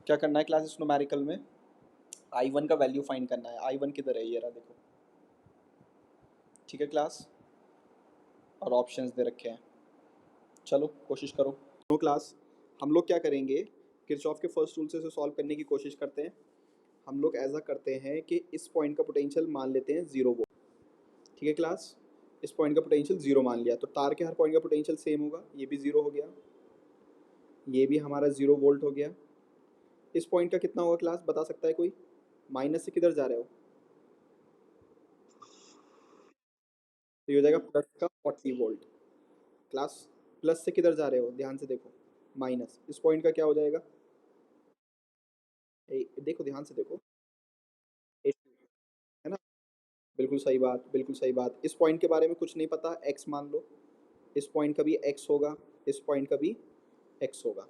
क्या करना है क्लास इस न्यूमेरिकल में? I1 का वैल्यू फाइंड करना है। I1 किधर है? ये रहा देखो। ठीक है क्लास, और ऑप्शंस दे रखे हैं। चलो कोशिश करो। तो क्लास हम लोग क्या करेंगे, किरचॉफ के फर्स्ट रूल से सॉल्व करने की कोशिश करते हैं। हम लोग ऐसा करते हैं कि इस पॉइंट का पोटेंशियल मान लेते हैं 0 वोल्ट। ठीक है क्लास, इस पॉइंट का पोटेंशियल 0 मान लिया, तो तार के हर पॉइंट का पोटेंशियल सेम होगा। ये भी 0 हो गया, ये भी हमारा 0 वोल्ट हो गया। इस पॉइंट का कितना होगा क्लास, बता सकता है कोई? माइनस से किधर जा रहे हो? तो ये हो जाएगा प्लस का 40 वोल्ट। क्लास प्लस से किधर जा रहे हो, ध्यान से देखो, माइनस। इस पॉइंट का क्या हो जाएगा? देखो ध्यान से देखो, 80, है ना? बिल्कुल सही बात, बिल्कुल सही बात। इस पॉइंट के बारे में कुछ नहीं पता, एक्स मान लो। इस पॉइंट का भी एक्स होगा, इस पॉइंट का भी एक्स होगा।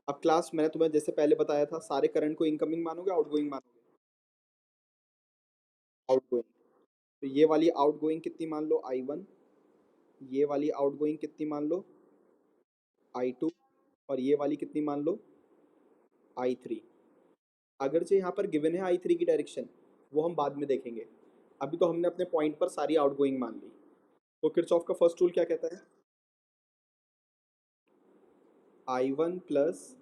अब क्लास मैंने तुम्हें जैसे पहले बताया था, सारे करंट को इनकमिंग मानोगे आउटगोइंग मानोगे? आउटगोइंग। तो ये वाली आउटगोइंग कितनी मान लो, I1। ये वाली आउटगोइंग कितनी मान लो, I2। और ये वाली कितनी मान लो, I3। अगर जो यहाँ पर गिवन है I3 की डायरेक्शन, वो हम बाद में देखेंगे। अभी तो हमने अपने पॉइंट पर सारी आउटगोइंग मान ली। तो किरचॉफ का फर्स्ट रूल क्या कहता है? I1 plus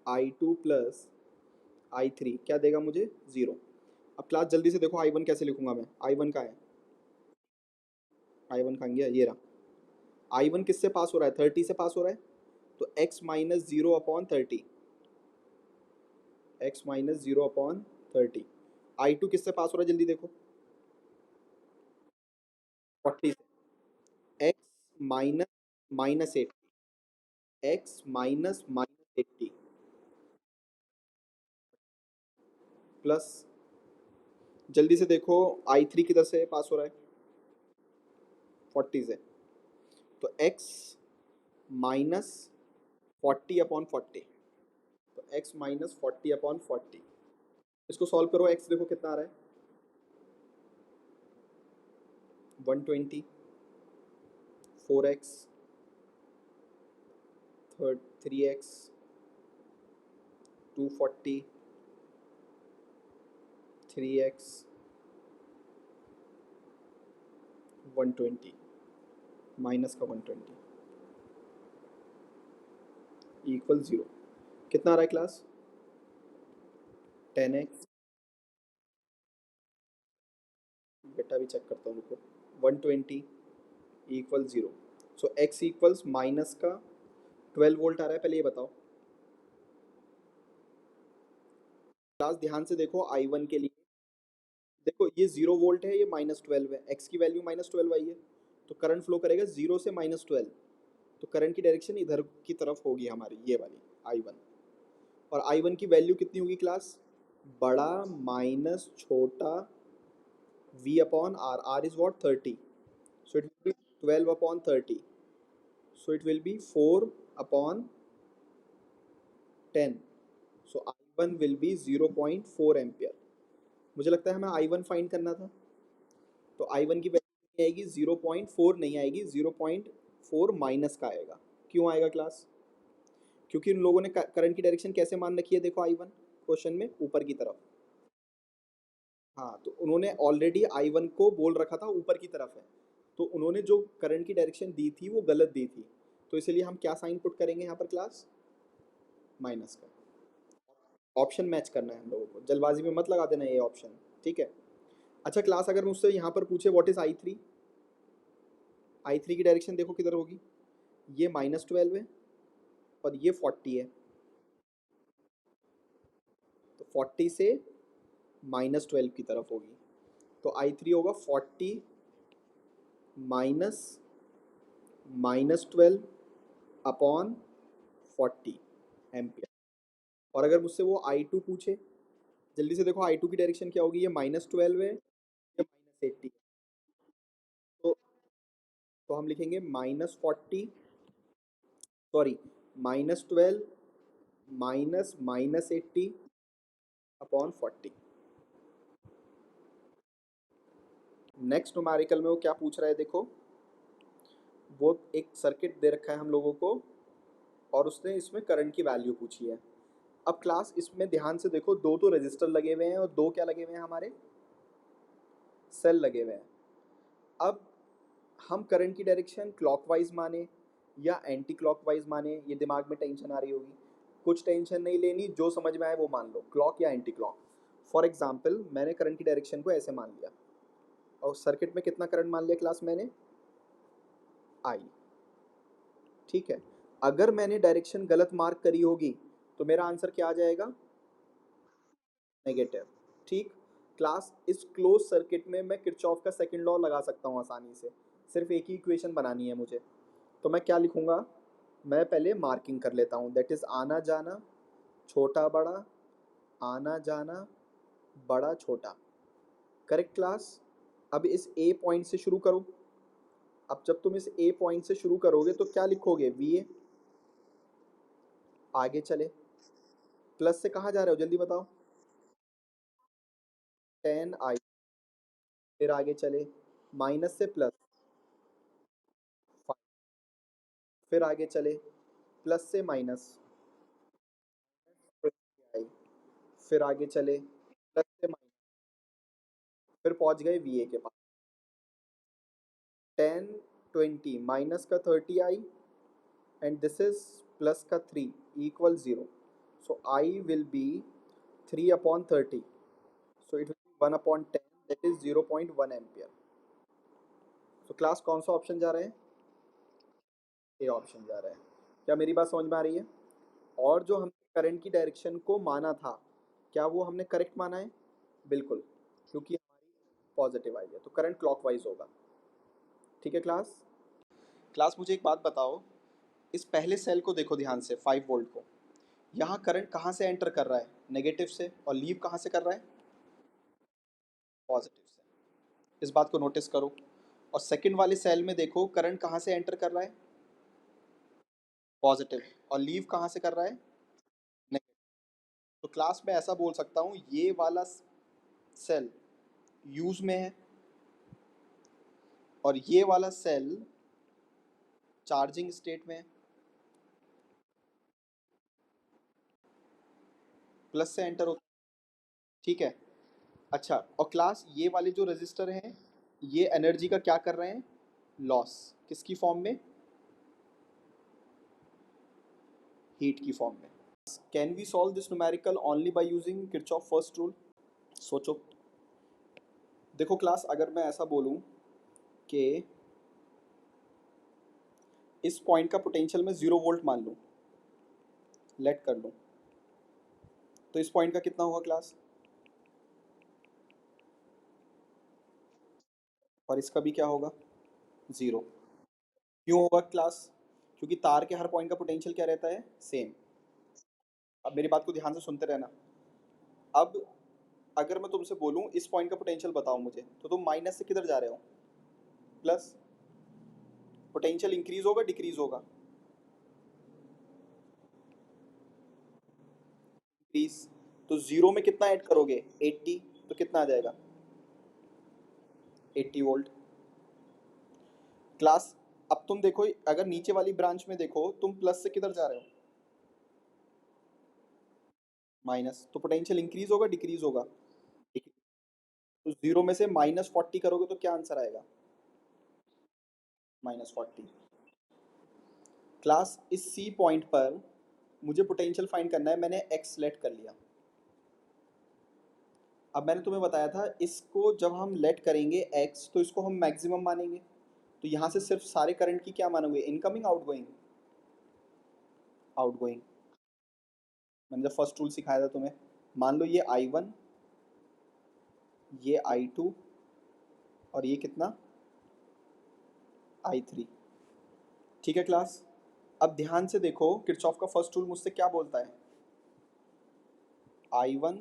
I2 plus I3 क्या देगा मुझे? 0। अब क्लास जल्दी से देखो, I1 कैसे लिखूंगा मैं? I1 का है, I1 कहाँ गया? ये रहा। I1 किससे पास हो रहा है? 30 से पास हो रहा है। तो x minus 0/30, x minus 0/30। I2 किससे पास हो रहा है, जल्दी देखो? 40 से। x minus minus 80, x minus minus 80 plus, जल्दी से देखो, I3 किधर से पास हो रहा है? 40 से। तो x माइनस 40/40, तो x माइनस 40/40। इसको सॉल्व करो, x देखो कितना आ रहा है? 120, 4x, 3x, 240, 3x, 120, माइनस का 120 इक्वल 0। कितना आ रहा है क्लास? 10x, बेटा भी चेक करता हूँ रुको, 120 इक्वल 0। सो x इक्वल्स माइनस का 12 वोल्ट आ रहा है। पहले ये बताओ क्लास, ध्यान से देखो, I1 के लिए देखो, ये 0 वोल्ट है, ये -12 है, x की वैल्यू -12 आई है। तो करंट फ्लो करेगा 0 से -12। तो करंट की डायरेक्शन इधर की तरफ होगी हमारी, ये वाली I1। और I1 की वैल्यू कितनी होगी क्लास? बड़ा माइनस छोटा V/R। R is what? 30। So it will B 12/30। So it will B 4/10। So I1 will be 0.4 ampere. मुझे लगता है हमें I1 फाइंड करना था। तो I1 की वैल्यू नहीं आएगी 0.4, नहीं आएगी 0.4 माइनस का आएगा। क्यों आएगा क्लास? क्योंकि उन लोगों ने करंट की डायरेक्शन कैसे मान रखी है, देखो I1 क्वेश्चन में ऊपर की तरफ। हाँ, तो उन्होंने ऑलरेडी I1 को बोल रखा था ऊपर की तरफ है। तो उन्होंने जो करंट की डायरेक्शन दी थी वो गलत दी थी। तो इसलिए हम क्या साइन पुट करेंगे यहाँ पर क्लास? माइनस का। ऑप्शन मैच करना है हम लोगों को, जल्दबाजी में मत लगा देना ये ऑप्शन। ठीक है। अच्छा क्लास, अगर मुझसे यहाँ पर पूछे व्हाट इज I3, I3 की डायरेक्शन देखो किधर होगी? ये -12 है और ये 40 है। तो 40 से -12 की तरफ होगी। तो I3 होगा 40 माइनस -12/40 एम्पियर। और अगर मुझसे वो I2 पूछे, जल्दी से देखो I2 की डायरेक्शन क्या होगी? ये -12 है, ये -80। तो हम लिखेंगे -40, सॉरी, -12 माइनस -80/40। नेक्स्ट न्यूमेरिकल में वो क्या पूछ रहा है देखो, वो एक सर्किट दे रखा है हम लोगों को और उसने इसमें करंट की वैल्यू पूछी है। अब क्लास इसमें ध्यान से देखो, दो तो रजिस्टर लगे हुए हैं और दो क्या लगे हुए हैं हमारे, सेल लगे हुए हैं। अब हम करंट की डायरेक्शन क्लॉकवाइज माने या एंटी क्लॉकवाइज माने, ये दिमाग में टेंशन आ रही होगी। कुछ टेंशन नहीं लेनी, जो समझ में आए वो मान लो, क्लॉक या एंटी क्लॉक। फॉर एग्जाम्पल मैंने करंट की डायरेक्शन को ऐसे मान लिया और सर्किट में कितना करंट मान लिया क्लास मैंने, आई। ठीक है, अगर मैंने डायरेक्शन गलत मार्क करी होगी तो मेरा आंसर क्या आ जाएगा, नेगेटिव। ठीक, क्लास इस क्लोज सर्किट में मैं किरचॉफ का सेकंड लॉ लगा सकता हूँ आसानी से, सिर्फ एक ही इक्वेशन बनानी है मुझे। तो मैं क्या लिखूँगा, मैं पहले मार्किंग कर लेता हूँ, दैट इज़ आना जाना छोटा बड़ा, आना जाना बड़ा छोटा। Correct class. अब इस ए पॉइंट से शुरू करो। अब जब तुम इस ए पॉइंट से शुरू करोगे तो क्या लिखोगे, वी ए। आगे चले, प्लस से कहाँ जा रहे हो जल्दी बताओ, 10 आई। फिर आगे चले, माइनस से प्लस 5। फिर आगे चले, प्लस से माइनस 20 आई। फिर आगे चले, प्लस से माइनस, फिर पहुंच गए वी ए के पास। 10 20 माइनस का 30 आई एंड दिस इज प्लस का 3 equal 0। So I will be 3/30। So it will B 1/10, that is 0.1 ampere. So class कौन सा ऑप्शन जा रहा है, ए ऑप्शन जा रहा है। क्या मेरी बात समझ में आ रही है। और जो हमने करंट की डायरेक्शन को माना था, क्या वो हमने करेक्ट माना है, बिल्कुल, क्योंकि हमारी पॉजिटिव आई है तो करंट क्लॉकवाइज होगा। ठीक है क्लास। क्लास मुझे एक बात बताओ, इस पहले सेल को देखो ध्यान से, 5 वोल्ट को। यहाँ करंट कहाँ से एंटर कर रहा है, नेगेटिव से, और लीव कहाँ से कर रहा है, पॉजिटिव से। इस बात को नोटिस करो। और सेकंड वाले सेल में देखो करंट कहाँ से एंटर कर रहा है, पॉजिटिव, और लीव कहाँ से कर रहा है, नेगेटिव। तो क्लास में ऐसा बोल सकता हूँ, ये वाला सेल यूज में है और ये वाला सेल चार्जिंग स्टेट में है, प्लस से एंटर होता है। ठीक है। अच्छा, और क्लास ये वाले जो रजिस्टर हैं, ये एनर्जी का क्या कर रहे हैं, लॉस, किसकी फॉर्म में, हीट की फॉर्म में। Can we solve this numerical only by using Kirchhoff first rule. सोचो। देखो क्लास, अगर मैं ऐसा बोलूं कि इस पॉइंट का पोटेंशियल मैं 0 वोल्ट मान लूं, लेट कर लूं, तो इस पॉइंट का कितना होगा क्लास, और इसका भी क्या होगा, 0। क्यों होगा क्लास, क्योंकि तार के हर पॉइंट का पोटेंशियल क्या रहता है, सेम। अब मेरी बात को ध्यान से सुनते रहना। अब अगर मैं तुमसे बोलूं इस पॉइंट का पोटेंशियल बताओ मुझे, तो तुम माइनस से किधर जा रहे हो, प्लस। पोटेंशियल इंक्रीज होगा डिक्रीज होगा, इंक्रीज। तो 0 में कितना ऐड करोगे, 80, तो कितना आ जाएगा, 80 वोल्ट। क्लास, अब तुम देखो, अगर नीचे वाली ब्रांच में देखो, तुम प्लस से किधर जा रहे हो, माइनस। तो पोटेंशियल इंक्रीज होगा डिक्रीज होगा, decrease। तो 0 में से -40 करोगे तो क्या आंसर आएगा, -40। क्लास, इस सी पॉइंट पर मुझे पोटेंशियल फाइंड करना है, मैंने एक्स लेट कर लिया। अब मैंने तुम्हें बताया था, इसको जब हम लेट करेंगे एक्स, तो इसको हम मैक्सिमम मानेंगे। तो यहाँ से सिर्फ सारे करंट की क्या मानोगे, इनकमिंग आउटगोइंग, आउटगोइंग। मैंने जब फर्स्ट रूल सिखाया था तुम्हें, मान लो ये I1, ये I2, और ये कितना, I3। ठीक है क्लास। अब ध्यान से देखो, किरचॉफ का फर्स्ट रूल मुझसे क्या बोलता है, I1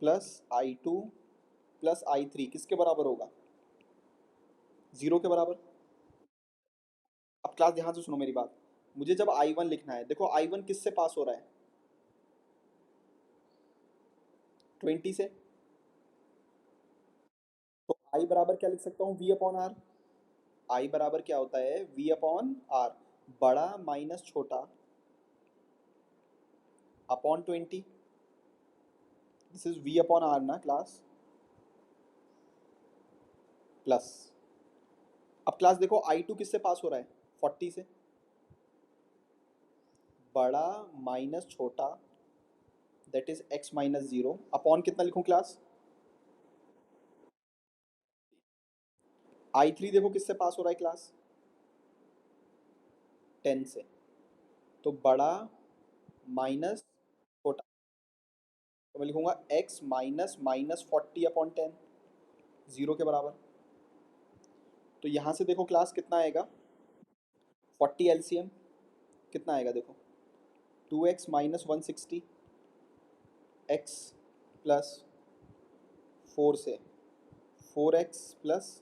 plus I2 plus I3 किसके बराबर होगा, 0 के बराबर। अब क्लास ध्यान से सुनो मेरी बात, मुझे जब I1 लिखना है, देखो I1 किससे पास हो रहा है, 20 से। तो I बराबर क्या लिख सकता हूँ, V/R। I बराबर क्या होता है, V/R। बड़ा माइनस छोटा upon 20, this is v upon r ना क्लास, प्लस, अब क्लास देखो I2 किससे पास हो रहा है, 40 से, बड़ा माइनस छोटा that is x minus 0 upon कितना लिखूं क्लास, I3 देखो किससे पास हो रहा है क्लास, 10 से, तो बड़ा माइनस छोटा, तो मैं लिखूंगा x माइनस माइनस 40 अपॉन 10, 0 के बराबर। तो यहाँ से देखो क्लास कितना आएगा, 40 LCM कितना आएगा देखो, 2x माइनस 160, x प्लस 4 से 4x प्लस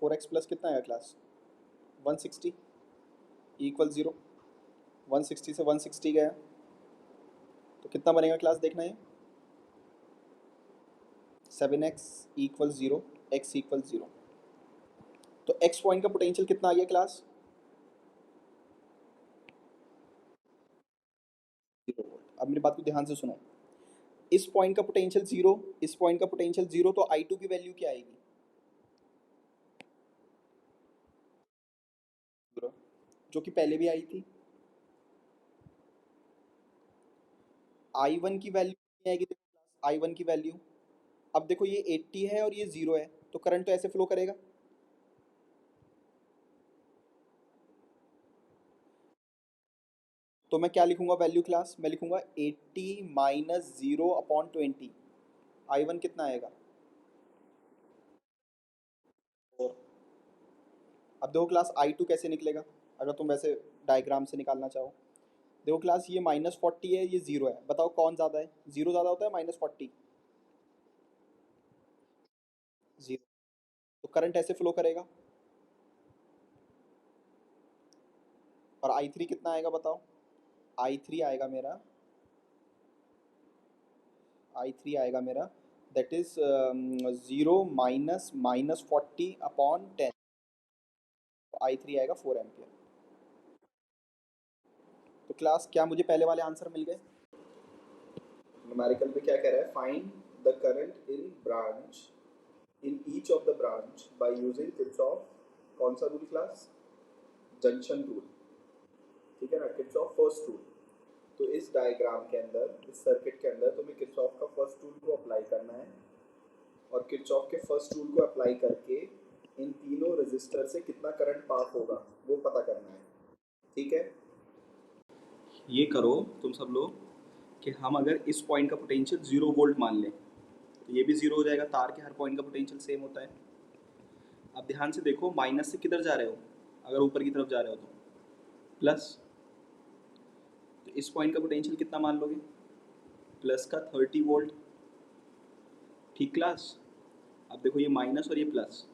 4x प्लस कितना आएगा क्लास, 160 इक्वल 0, 160 से 160 गया, तो कितना बनेगा क्लास देखना है, 7x इक्वल 0, x इक्वल 0। तो x पॉइंट का पोटेंशियल कितना आ गया क्लास, 0 वोल्ट। अब मेरी बात को ध्यान से सुनो, इस पॉइंट का पोटेंशियल 0, इस पॉइंट का पोटेंशियल 0, तो I2 की वैल्यू क्या आएगी, 0, जो कि पहले भी आई थी। I1 की वैल्यू कितनी आएगी देखो क्लास, I1 की वैल्यू, अब देखो ये 80 है और ये 0 है, तो करंट तो ऐसे फ्लो करेगा, तो मैं क्या लिखूंगा वैल्यू क्लास, मैं लिखूंगा 80 माइनस 0 अपॉन 20, I1 कितना आएगा, और अब देखो क्लास I2 कैसे निकलेगा, अगर तुम वैसे डायग्राम से निकालना चाहो, देखो क्लास ये -40 है, ये 0 है, बताओ कौन ज़्यादा है, 0 ज़्यादा होता है -40, 0, तो करंट ऐसे फ्लो करेगा, और I3 कितना आएगा बताओ, I3 आएगा मेरा, I3 आएगा मेरा that is 0 minus minus 40 upon 10, I3 आएगा 4 एम्पियर। तो क्लास क्या मुझे पहले वाले आंसर मिल गए, न्यूमेरिकल पे क्या कह रहा है, find the current in branch in each of the branch bye using Kirchhoff, कौन सा रूल क्लास, जंक्शन रूल, ठीक है ना, किरचॉफ फर्स्ट रूल। तो इस डायग्राम के अंदर, इस सर्किट के अंदर तुम्हें किरचॉफ का फर्स्ट रूल को अप्लाई करना है, और किरचॉफ के फर्स्ट रूल को अप्लाई करके इन तीनों रेजिस्टर से कितना करंट पास होगा वो पता करना है, ठीक है। ये करो तुम सब लोग कि हम अगर इस पॉइंट का पोटेंशियल 0 वोल्ट मान लें, तो ये भी 0 हो जाएगा, तार के हर पॉइंट का पोटेंशियल सेम होता है। अब ध्यान से देखो, माइनस से किधर जा रहे हो, अगर ऊपर की तरफ जा रहे हो तो प्लस, तो इस पॉइंट का पोटेंशियल कितना मान लोगे, प्लस का 30 वोल्ट, ठीक क्लास। अब देखो ये माइनस और ये प्लस,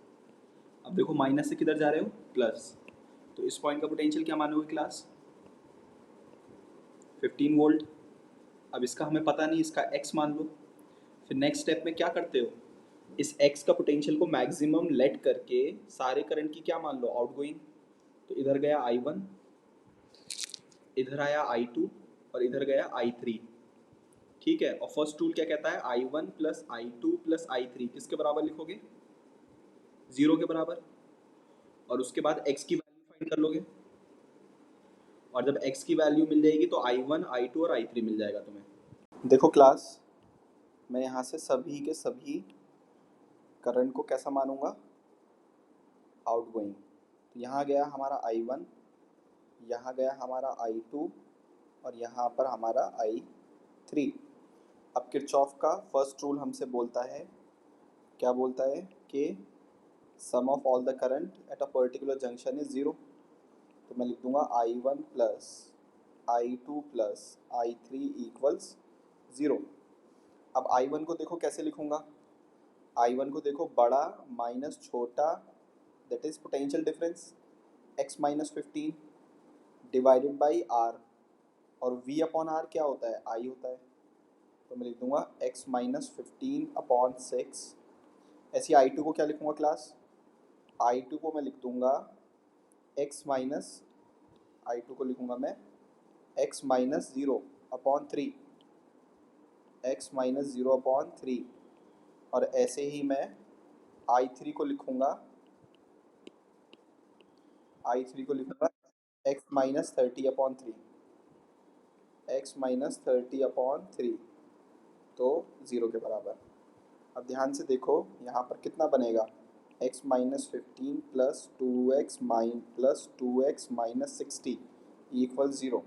अब देखो माइनस से किधर जा रहे हो, प्लस, तो इस पॉइंट का पोटेंशियल क्या मानोगे क्लास, 15 वोल्ट। अब इसका हमें पता नहीं, इसका x मान लो। फिर नेक्स्ट स्टेप में क्या करते हो, इस x का पोटेंशियल को मैक्सिमम लेट करके सारे करंट की क्या मान लो, आउटगोइंग, तो इधर गया I1, इधर आया I2, और इधर गया I3, ठीक है। और फर्स्ट रूल क्या कहता है, I1 plus I2 plus I3 किसके बराबर लिखोगे, 0 के बराबर, और उसके बाद x की वैल्यू फाइंड कर लोगे, और जब x की वैल्यू मिल जाएगी तो I1, I2 और I3 मिल जाएगा तुम्हें। देखो क्लास, मैं यहाँ से सभी के सभी करंट को कैसा मानूंगा, आउटगोइंग, तो यहाँ गया हमारा I1, यहाँ गया हमारा I2, और यहाँ पर हमारा I3। अब किरचॉफ का फर्स्ट रूल हमसे बोलता है, क्या बोलता है कि sum of all the current at a particular junction is 0, तो मैं लिख दूंगा I1 plus I2 plus I3 equals 0। अब I1 को देखो कैसे लिखूंगा, I1 को देखो बड़ा माइनस छोटा that is potential difference x minus 15 divided by r, और v अपॉन r क्या होता है, I होता है, तो मैं लिख दूंगा x माइनस 15 अपॉन 6। ऐसी I2 को क्या लिखूंगा क्लास, I2 को मैं लिख दूंगा x माइनस, I2 को लिखूंगा मैं x minus zero upon three, x minus zero upon three, और ऐसे ही मैं I3 को लिखूँगा, I3 को लिखूँगा x minus thirty upon three, x minus thirty upon three, तो ज़ीरो के बराबर। अब ध्यान से देखो यहाँ पर कितना बनेगा, x minus fifteen plus two x minus sixty equal zero.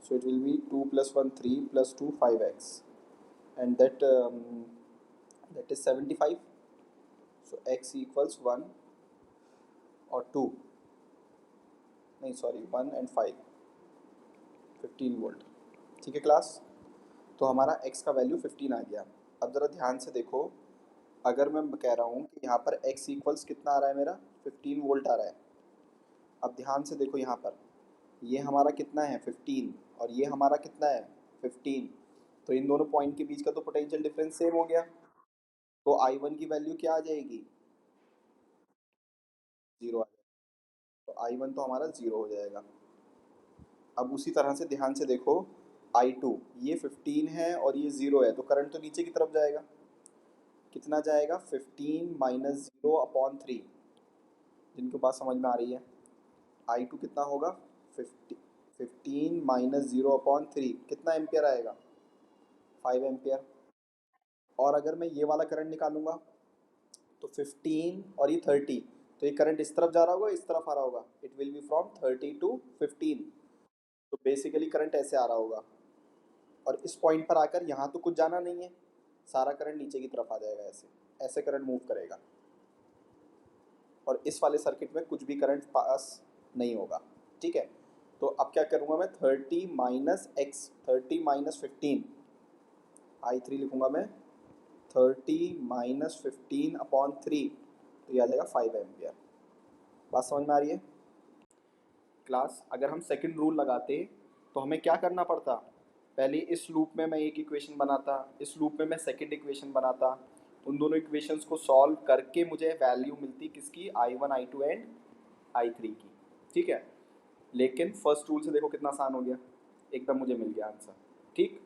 So it will be 2 plus 1 3 plus 2 5x, and that is 75. So x equals 1 or 2, नहीं सॉरी 1 and 5, 15 वोल्ट। ठीक है क्लास, तो हमारा x का वैल्यू 15 आ गया। अब ज़रा ध्यान से देखो, अगर मैं कह रहा हूँ कि यहाँ पर x इक्वल्स कितना आ रहा है मेरा, 15 वोल्ट आ रहा है। अब ध्यान से देखो यहाँ पर ये हमारा कितना है 15 और ये हमारा कितना है 15, तो इन दोनों पॉइंट के बीच का तो पोटेंशियल डिफरेंस सेम हो गया, तो I1 की वैल्यू क्या आ जाएगी, जीरो आ जाएगा। तो I1 तो हमारा जीरो हो जाएगा। अब उसी तरह से ध्यान से देखो I2, ये 15 है और ये ज़ीरो है, तो करंट तो नीचे की तरफ जाएगा, कितना जाएगा 15 माइनस ज़ीरो अपॉन थ्री, जिनको बात समझ में आ रही है। I2 कितना होगा 15 माइनस ज़ीरो अपॉन थ्री, कितना एम्पियर आएगा 5 एम्पियर। और अगर मैं ये वाला करंट निकालूंगा तो 15 और ये 30, तो ये करंट इस तरफ जा रहा होगा, इस तरफ आ रहा होगा, it will be from 30 to 15, तो बेसिकली करंट ऐसे आ रहा होगा, और इस पॉइंट पर आकर यहाँ तो कुछ जाना नहीं है, सारा करंट नीचे की तरफ आ जाएगा, ऐसे ऐसे करंट मूव करेगा, और इस वाले सर्किट में कुछ भी करंट पास नहीं होगा। ठीक है, तो अब क्या करूँगा मैं, 30 minus x, 30 minus fifteen, I3 लिखूँगा मैं 30 माइनस फिफ्टीन अपॉन थ्री, तो ये आ जाएगा 5 एम्पियर। बात समझ में आ रही है क्लास। अगर हम सेकंड रूल लगाते तो हमें क्या करना पड़ता, पहले इस लूप में मैं एक इक्वेशन बनाता, इस लूप में मैं सेकंड इक्वेशन बनाता, उन दोनों इक्वेशंस को सॉल्व करके मुझे वैल्यू मिलती किसकी, I1 I2 एंड I3 की। ठीक है, लेकिन फर्स्ट रूल से देखो कितना आसान हो गया, एकदम मुझे मिल गया आंसर। ठीक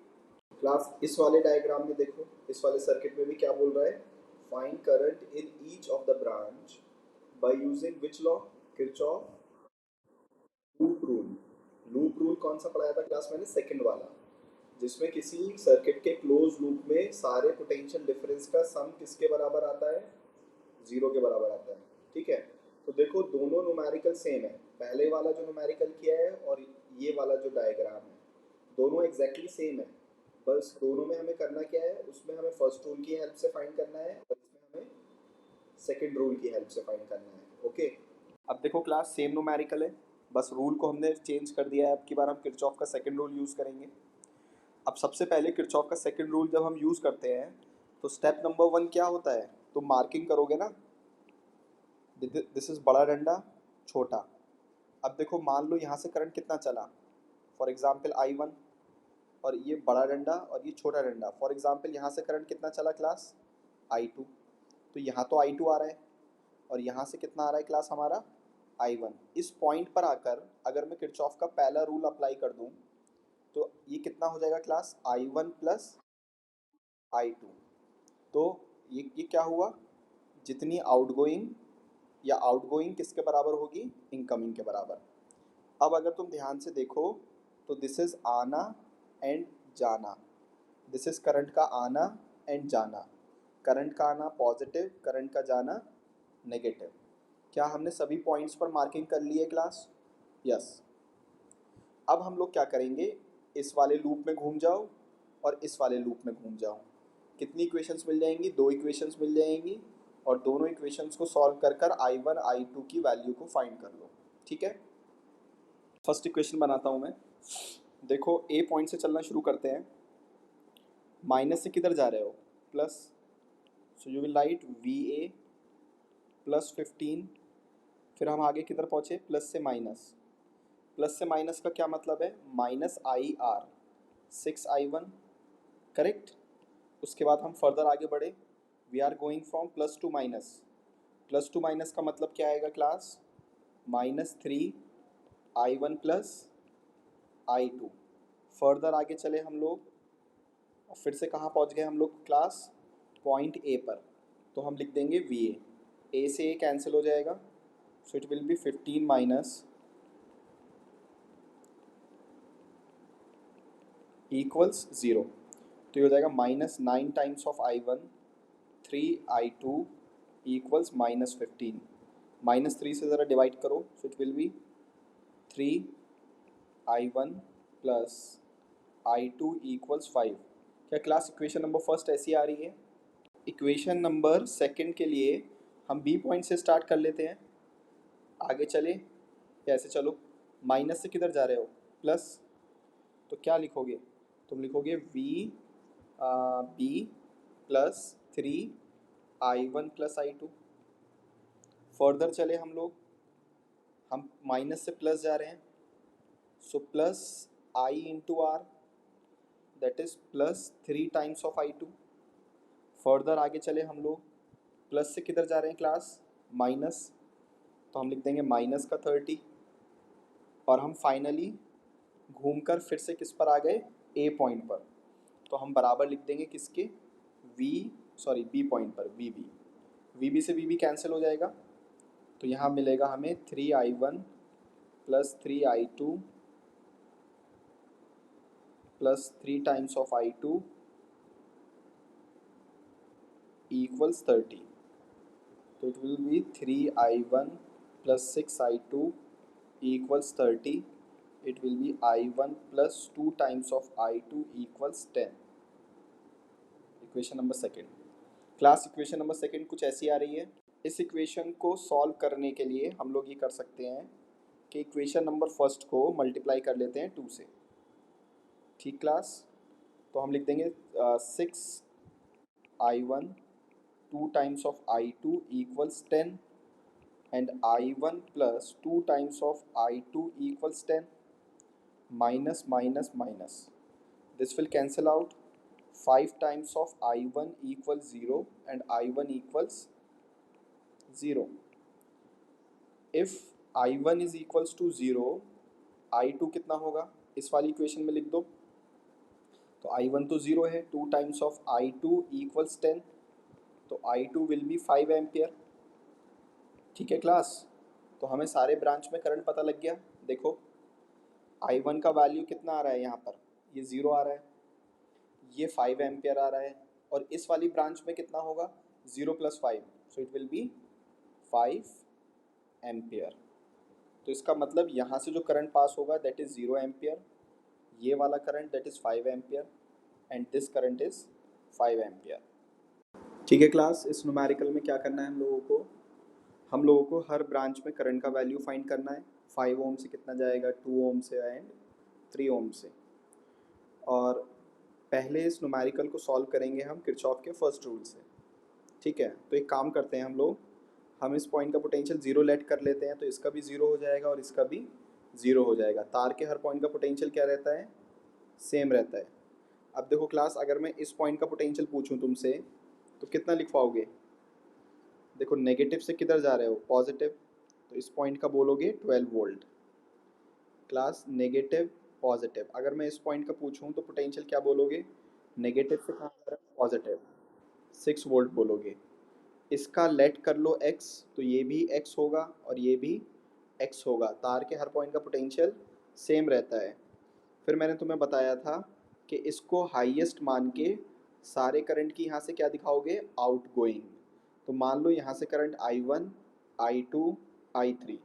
क्लास, इस वाले डायग्राम में देखो, इस वाले सर्किट में भी क्या बोल रहा है, find current in each of the branch by using which law, Kirchhoff loop rule. Loop rule कौन सा पढ़ाया था क्लास मैंने, सेकंड वाला, जिसमें किसी सर्किट के क्लोज लूप में सारे पोटेंशियल डिफरेंस का सम किसके बराबर आता है, जीरो के बराबर आता है। ठीक है, तो देखो दोनों न्यूमेरिकल सेम है, पहले वाला जो न्यूमेरिकल किया है और ये वाला जो डायग्राम है, दोनों एग्जैक्टली सेम है, बस दोनों में हमें करना क्या है, उसमें हमें फर्स्ट रूल की हेल्प से फाइंड करना है और इसमें हमें सेकंड रूल की हेल्प से फाइंड करना है। ओके, अब देखो क्लास सेम न्यूमेरिकल है, बस रूल को हमने चेंज कर दिया है। अब की बार हम किरचॉफ का सेकंड रूल यूज़ करेंगे। अब सबसे पहले किरचॉफ का सेकंड रूल जब हम यूज़ करते हैं तो स्टेप नंबर 1 क्या होता है, तो मार्किंग करोगे ना, दिस इज़ बड़ा डंडा छोटा। अब देखो मान लो यहाँ से करंट कितना चला, फॉर एग्जाम्पल I1, और ये बड़ा डंडा और ये छोटा डंडा, फॉर एग्जाम्पल यहाँ से करंट कितना चला क्लास I2, तो यहाँ तो I2 आ रहा है और यहाँ से कितना आ रहा है क्लास हमारा I1। इस पॉइंट पर आकर अगर मैं किरचॉफ का पहला रूल अप्लाई कर दूँ तो ये कितना हो जाएगा क्लास, I1 प्लस I2, तो ये क्या हुआ, जितनी आउटगोइंग या आउटगोइंग किसके बराबर होगी, इनकमिंग के बराबर। अब अगर तुम ध्यान से देखो तो दिस इज आना एंड जाना, दिस इज करंट का आना एंड जाना, करंट का आना पॉजिटिव, करंट का जाना नेगेटिव। क्या हमने सभी पॉइंट्स पर मार्किंग कर ली है क्लास, यस। अब हम लोग क्या करेंगे, इस वाले लूप में घूम जाओ और इस वाले लूप में घूम जाओ, कितनी इक्वेशंस मिल जाएंगी, 2 इक्वेशंस मिल जाएंगी, और दोनों इक्वेशंस को सॉल्व कर कर I1 I2 की वैल्यू को फाइंड कर लो। ठीक है, फर्स्ट इक्वेशन बनाता हूँ मैं। देखो ए पॉइंट से चलना शुरू करते हैं, माइनस से किधर जा रहे हो, plus, so you will write VA plus 15, फिर हम आगे किधर पहुँचे, प्लस से माइनस, प्लस से माइनस का क्या मतलब है, माइनस IR 6I1, करेक्ट। उसके बाद हम फर्दर आगे बढ़े, we are going from plus to minus, plus to minus का मतलब क्या आएगा class, -3 I1 plus I2। Further आगे चले हम लोग, और फिर से कहाँ पहुँच गए हम लोग क्लास, पॉइंट ए पर। तो हम लिख देंगे वी ए से ए कैंसिल हो जाएगा, so it will B 15 minus equals 0। तो ये हो जाएगा -9 times of I1, 3I2 equals -15। -3 से ज़रा डिवाइड करो, so it will B 3I1 plus I2 equals 5। क्या क्लास इक्वेशन नंबर फर्स्ट ऐसी आ रही है? इक्वेशन नंबर सेकंड के लिए हम बी पॉइंट से स्टार्ट कर लेते हैं। आगे चले या ऐसे चलो, माइनस से किधर जा रहे हो, प्लस। तो क्या लिखोगे, तुम लिखोगे V B plus 3I1 plus I2। Further चले हम लोग, हम माइनस से प्लस जा रहे हैं, so plus I into R, that is plus 3 times of I2। Further आगे चले हम लोग, प्लस से किधर जा रहे हैं क्लास, माइनस, तो हम लिख देंगे माइनस का 30। और हम फाइनली घूमकर फिर से किस पर आ गए, ए पॉइंट पर। तो हम बराबर लिख देंगे किसके, बी पॉइंट पर, वी बी से वी बी कैंसिल हो जाएगा। तो यहाँ मिलेगा हमें 3I1 plus 3I2 plus 3 times of I2 equals 30। तो it will B 3I1 plus 6I2 equals 30। It will B I1 plus 2 times of I2 equals 10। Equation number second. Class equation number second कुछ ऐसी आ रही है। इस equation को solve करने के लिए हम लोग ये कर सकते हैं कि इक्वेशन नंबर फर्स्ट को मल्टीप्लाई कर लेते हैं 2 से। ठीक क्लास, तो हम लिख देंगे 6I1 2 times of I2 equals 10 and I1 plus 2 times of I2 equals 10। Minus minus minus, this will cancel out. 5 times of I1 equals 0 and I1 equals 0. If I1 is equals to 0, I2 कितना होगा, इस वाली equation में लिख दो। तो I1 तो 0 है, 2 टाइम्स ऑफ I2 equals 10, तो I2 विल बी 5 एम्पियर। ठीक है क्लास, तो हमें सारे ब्रांच में करंट पता लग गया। देखो I1 का वैल्यू कितना आ रहा है यहाँ पर, ये 0 आ रहा है, ये 5 एम्पियर आ रहा है, और इस वाली ब्रांच में कितना होगा, 0 plus 5, so it will B 5 ampere. तो इसका मतलब यहाँ से जो करंट पास होगा दैट इज़ 0 एम्पियर, ये वाला current that is 5 ampere, and this current is 5 ampere. ठीक है क्लास, इस न्यूमेरिकल में क्या करना है हम लोगों को हर ब्रांच में करंट का वैल्यू फाइंड करना है। 5 ओम से कितना जाएगा, 2 ओम से एंड 3 ओम से। और पहले इस न्यूमेरिकल को सॉल्व करेंगे हम किरचॉफ के फर्स्ट रूल से। ठीक है, तो एक काम करते हैं हम इस पॉइंट का पोटेंशियल 0 लेट कर लेते हैं, तो इसका भी 0 हो जाएगा और इसका भी 0 हो जाएगा। तार के हर पॉइंट का पोटेंशियल क्या रहता है, सेम रहता है। अब देखो क्लास, अगर मैं इस पॉइंट का पोटेंशियल पूछूं तुमसे, तो कितना लिख पाओगे। देखो नेगेटिव से किधर जा रहे हो, पॉजिटिव, तो इस पॉइंट का बोलोगे 12 वोल्ट। क्लास नेगेटिव पॉजिटिव, अगर मैं इस पॉइंट का पूछूं तो पोटेंशियल क्या बोलोगे, नेगेटिव से कहाँ जा रहा है, पॉजिटिव, 6 वोल्ट बोलोगे। इसका लेट कर लो x, तो ये भी x होगा और ये भी x होगा। तार के हर पॉइंट का पोटेंशियल सेम रहता है। फिर मैंने तुम्हें बताया था कि इसको हाईएस्ट मान के सारे करंट की यहाँ से क्या दिखाओगे, आउट गोइंग। तो मान लो यहाँ से करंट I1, I2, I3,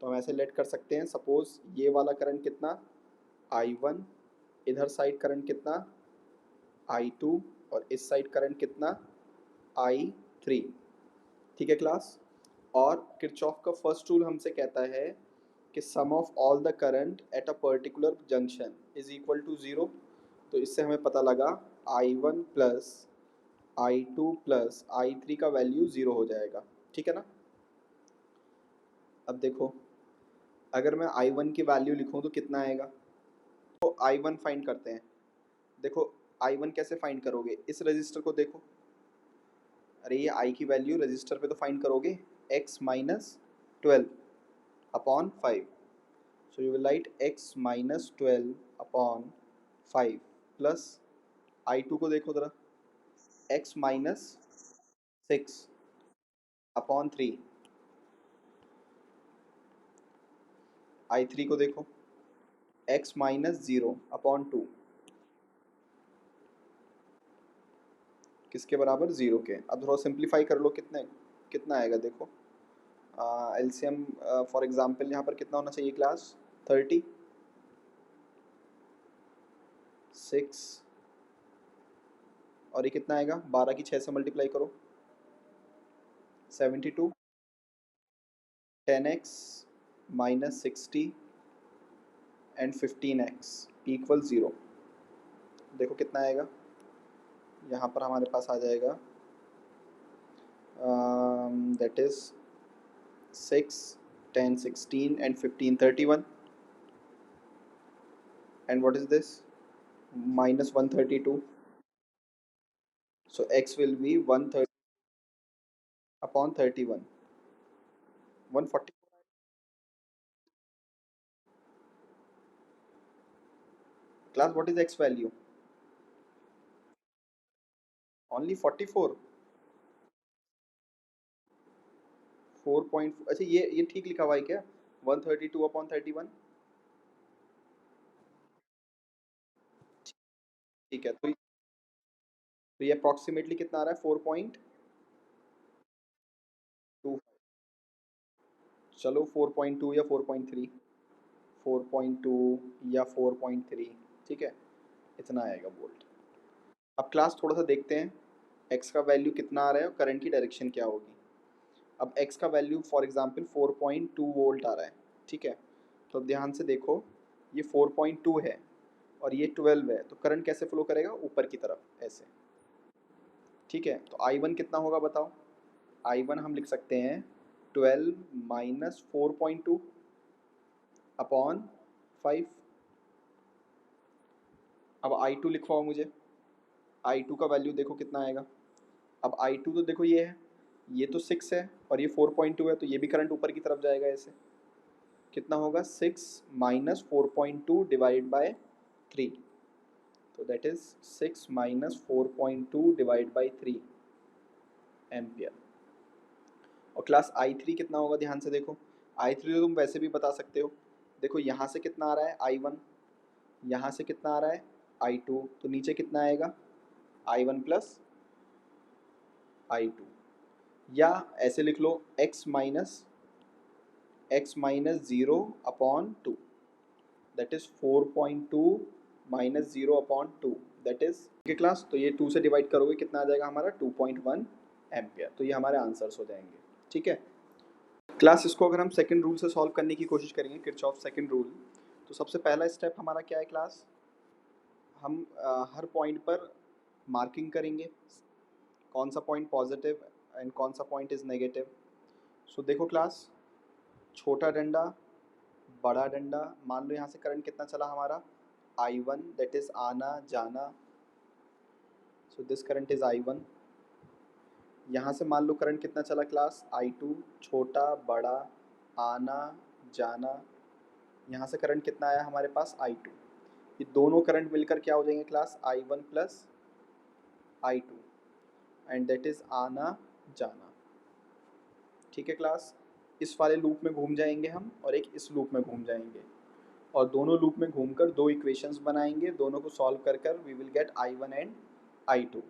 तो हम ऐसे लेट कर सकते हैं। सपोज ये वाला करंट कितना, I1, इधर साइड करंट कितना, I2, और इस साइड करंट कितना, I3। ठीक है क्लास, और किरचॉफ का फर्स्ट रूल हमसे कहता है कि sum of all the current at a particular junction is equal to 0। तो इससे हमें पता लगा I1 plus I2 plus I3 का वैल्यू 0 हो जाएगा। ठीक है ना। अब देखो, अगर मैं I1 की वैल्यू लिखूं तो कितना आएगा, तो I1 फाइंड करते हैं। देखो I1 कैसे फाइंड करोगे, इस रजिस्टर को देखो, अरे ये I की वैल्यू रजिस्टर पे तो फाइंड करोगे, x minus 12 upon 5, so you will write x minus 12 upon 5 plus I2 को देखो ज़रा, x माइनस 6 अपॉन 3, I3 को देखो x माइनस 0 अपॉन 2, किसके बराबर, 0 के। अब थोड़ा सिंप्लीफाई कर लो, कितना आएगा देखो। एलसीएम फॉर एग्जांपल यहाँ पर कितना होना चाहिए क्लास, 30, 6 और ये कितना आएगा, 12 की 6 से मल्टीप्लाई करो, 72, 10x minus 60 and 15x equal 0। देखो कितना आएगा, यहाँ पर हमारे पास आ जाएगा that is 6, 10, 16 and 15, 31, and what is this, minus 132, so x will be 130 upon 31, 140। class what is x value, only 44, 4 अच्छा ये ठीक लिखा हुआ है क्या, 132 upon 31, ठीक है। तो ये अप्रॉक्सीमेटली कितना आ रहा है, 4.2, चलो 4.2 या 4.3, 4.2 या 4.3, ठीक है, इतना आएगा वोल्ट। अब क्लास थोड़ा सा देखते हैं x का वैल्यू कितना आ रहा है और करंट की डायरेक्शन क्या होगी। अब x का वैल्यू फॉर एग्जांपल 4.2 वोल्ट आ रहा है, ठीक है। तो अब ध्यान से देखो, ये 4.2 है और ये 12 है, तो करंट कैसे फ्लो करेगा, ऊपर की तरफ ऐसे, ठीक है। तो I1 कितना होगा बताओ, I1 हम लिख सकते हैं 12 माइनस 4.2 अपॉन 5। अब I2 लिखवाओ मुझे, I2 का वैल्यू देखो कितना आएगा। अब I2 तो देखो ये तो 6 है और ये 4.2 है, तो ये भी करंट ऊपर की तरफ जाएगा ऐसे, कितना होगा 6 माइनस 4.2 डिवाइड बाय 3, तो that is 6 minus 4.2 divide by 3 ampere. और क्लास I3 कितना होगा, ध्यान से देखो, I3 तो तुम वैसे भी बता सकते हो, देखो यहाँ से कितना आ रहा है I1, यहाँ से कितना आ रहा है I2, तो नीचे कितना आएगा I1 प्लस I2, या ऐसे लिख लो x minus 0 upon 2, that is 4.2 minus 0 upon 2, that is, ठीक है क्लास। तो ये 2 से डिवाइड करोगे कितना आ जाएगा हमारा 2.1 एम्पियर। तो ये हमारे आंसर्स हो जाएंगे, ठीक है क्लास। इसको अगर हम सेकंड रूल से सॉल्व करने की कोशिश करेंगे, किरचॉफ सेकंड रूल, तो सबसे पहला स्टेप हमारा क्या है क्लास, हम हर पॉइंट पर मार्किंग करेंगे, कौन सा पॉइंट पॉजिटिव एंड कौन सा पॉइंट इज़ नेगेटिव। सो देखो क्लास, छोटा डंडा, बड़ा डंडा, मान लो यहाँ से करंट कितना चला हमारा I1, दैट इज आना जाना, so this current is I1। यहाँ से मान लो करंट कितना चला क्लास I2, छोटा बड़ा आना जाना, यहाँ से करंट कितना आया हमारे पास I2। ये दोनों करंट मिलकर क्या हो जाएंगे class, I1 plus I2, and that is आना जाना, ठीक है क्लास। इस वाले लूप में घूम जाएंगे हम और एक इस लूप में घूम जाएंगे, और दोनों लूप में घूमकर दो इक्वेशंस बनाएंगे, दोनों को सॉल्व कर कर we will get I1 and I2।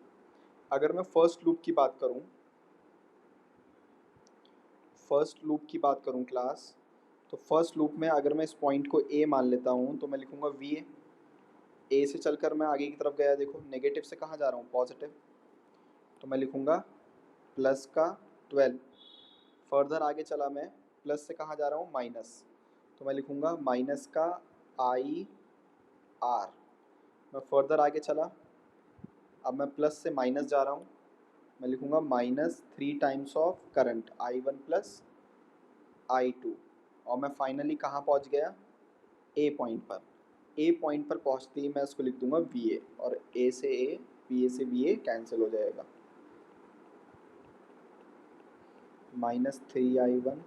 अगर मैं फर्स्ट लूप की बात करूं, क्लास, तो फर्स्ट लूप में अगर मैं इस पॉइंट को A मान लेता हूं तो मैं लिखूंगा VA। ए से चलकर मैं आगे की तरफ गया, देखो नेगेटिव से कहाँ जा रहा हूँ, पॉजिटिव, तो मैं लिखूंगा प्लस का 12। फर्दर आगे चला मैं, प्लस से कहाँ जा रहा हूँ, माइनस, तो मैं लिखूंगा माइनस का IR। मैं फर्दर आगे चला, अब मैं प्लस से माइनस जा रहा हूँ, मैं लिखूंगा minus 3 times of current I1 plus I2, और मैं फाइनली कहाँ पहुँच गया, ए पॉइंट पर। ए पॉइंट पर पहुँचते ही मैं इसको लिख दूंगा VA, और ए से ए, VA से VA कैंसिल हो जाएगा, minus 3I1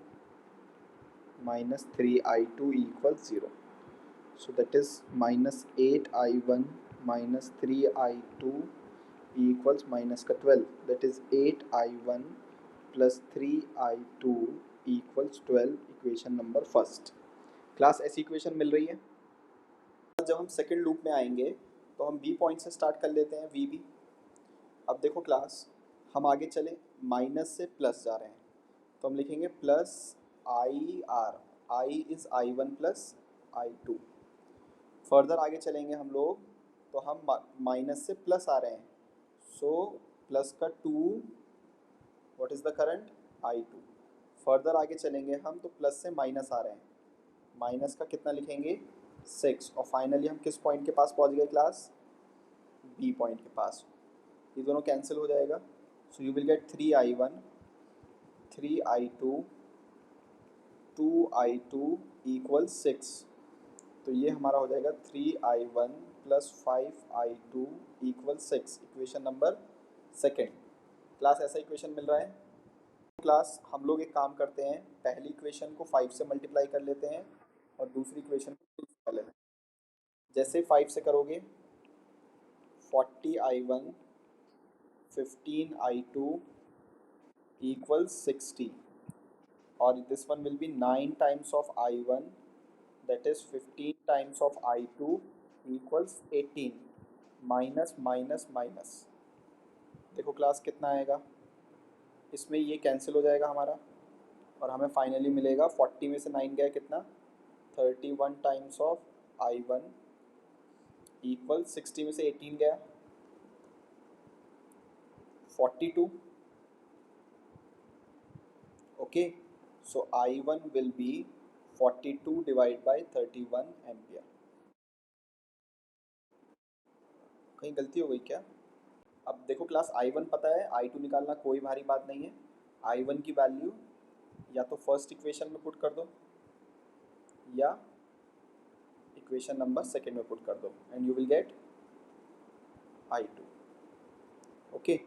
minus 3i2 equals 0. So that is minus 8i1 minus 3i2 equals minus का 12. That is 8i1 plus 3i2 equals 12. Equation number first. Class ऐसी इक्वेशन मिल रही है. जब हम सेकंड लूप में आएंगे तो हम बी पॉइंट से स्टार्ट कर लेते हैं, वी बी. अब देखो क्लास, हम आगे चले, माइनस से प्लस जा रहे हैं तो हम लिखेंगे plus I R. I is i1 plus i2. Further आगे चलेंगे हम लोग तो हम माइनस से प्लस आ रहे हैं, सो प्लस का 2, what is the current, i2. Further आगे चलेंगे हम तो प्लस से माइनस आ रहे हैं, माइनस का कितना लिखेंगे 6. और फाइनली हम किस पॉइंट के पास पहुंच गए क्लास, बी पॉइंट के पास. ये दोनों कैंसिल हो जाएगा, so you will get 3i1 3i2 2i2 equal 6. तो ये हमारा हो जाएगा 3i1 plus 5i2 equal 6. Equation number second. Class ऐसा इक्वेशन मिल रहा है. क्लास हम लोग एक काम करते हैं, पहली इक्वेशन को 5 से मल्टीप्लाई कर लेते हैं और दूसरी इक्वेशन को 2 से कर लेते हैं. जैसे 5 से करोगे 40i1 15i2 equals 60 और this one will be 9 times of i1, that is 15 times of i2 equals 18. Minus minus minus, देखो क्लास कितना आएगा, इसमें ये कैंसिल हो जाएगा हमारा और हमें फाइनली मिलेगा 40 में से 9 गया कितना, 31 टाइम्स ऑफ i1 इक्वल 60 में से 18 गया 42. Okay, so i1 will be 42 divide by 31 ampere. कहीं गलती हो गई क्या? अब देखो क्लास, i1 पता है, i2 निकालना कोई भारी बात नहीं है. i1 की वैल्यू या तो फर्स्ट इक्वेशन में पुट कर दो या इक्वेशन नंबर सेकेंड में पुट कर दो and you will get i2. Okay.